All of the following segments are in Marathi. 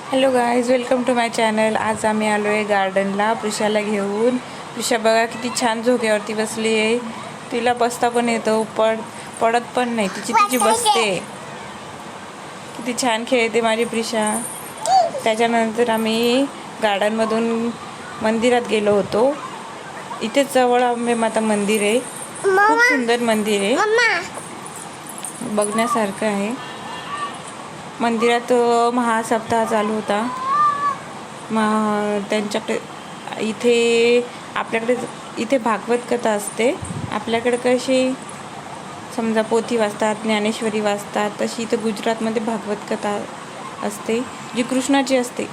Hello guys, welcome to my channel. आज आम्ही आलो आहे गार्डनला प्रिशाला घेऊन. प्रिशा बघा किती छान झोक्यावरती बसली आहे. तिला बसता पण येतं, पडत पण नाही, तिची बसते. किती छान खेळते माझी प्रिशा. त्याच्यानंतर आम्ही गार्डनमधून मंदिरात गेलो होतो. इथेच जवळ अंबे माता मंदिर आहे, खूप सुंदर मंदिर आहे, बघण्यासारखं आहे. मंदिरात महासप्ताह चालू होता. त्यांच्याकडे आपल्याकडे इथे भागवत कथा असते. आपल्याकडे कशी समजा पोथी वाचतात, ज्ञानेश्वरी वाचतात, तशी इथं गुजरातमध्ये भागवत कथा असते, जी कृष्णाची असते.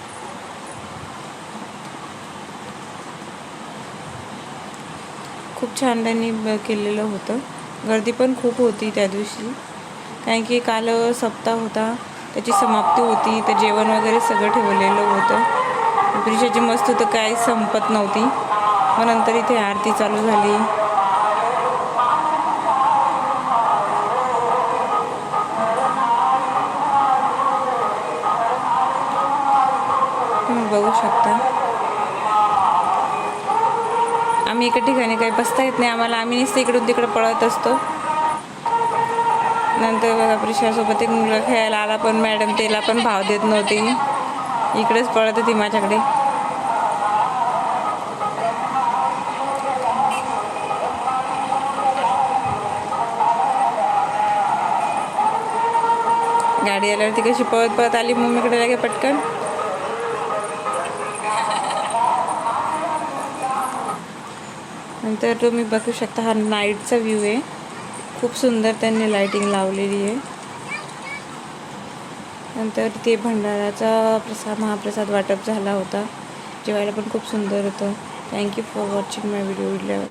खूप छान त्यांनी केलेलं होतं. गर्दी पण खूप होती त्या दिवशी, कारण की काल सप्ताह होता, त्याची समाप्ती होती. तर जेवण वगैरे सगळं ठेवलेलं होतं. प्रिशाची मस्त होतं, काही संपत नव्हती. मग नंतर इथे आरती चालू झाली. तुम्ही बघू शकता. आम्ही एका ठिकाणी काही बसता येत नाही आम्हाला, आम्ही नुसतं इकडून तिकडे पळत असतो. नंतर बघा प्रिशासोबत एक मुलगा खेळायला आला, पण मॅडम त्याला पण भाव देत नव्हती, इकडेच पळत होती माझ्याकडे. गाडी आल्यावर ती कशी पळत पळत आली मम्मीकडे लागे पटकन. नंतर तुम्ही बघू शकता, हा नाईटचा व्ह्यू आहे. खूप सुंदर त्यांनी लाईटिंग लावलेली आहे. नंतर ते भंडाराचा महाप्रसाद वाटप झाला होता. जेवायला पण खूप सुंदर होतं. Thank you for watching my video.